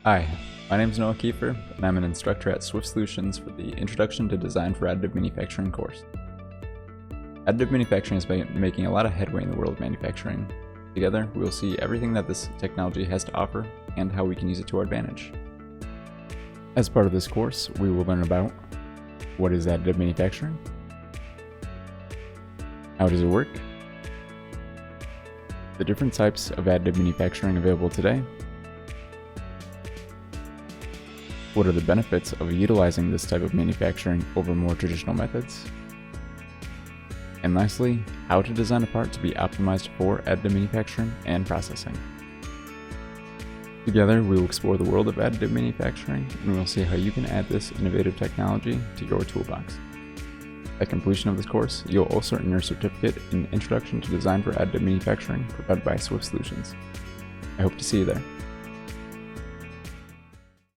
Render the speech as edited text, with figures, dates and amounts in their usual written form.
Hi, my name is Noah Kiefer, and I'm an instructor at SWYFT Solutions for the Introduction to Design for Additive Manufacturing course. Additive manufacturing has been making a lot of headway in the world of manufacturing. Together, we will see everything that this technology has to offer and how we can use it to our advantage. As part of this course, we will learn about what is additive manufacturing, how does it work, the different types of additive manufacturing available today, what are the benefits of utilizing this type of manufacturing over more traditional methods, and lastly, how to design a part to be optimized for additive manufacturing and processing. Together, we will explore the world of additive manufacturing, and we will see how you can add this innovative technology to your toolbox. At completion of this course, you'll also earn your certificate in Introduction to Design for Additive Manufacturing provided by SWYFT Solutions. I hope to see you there.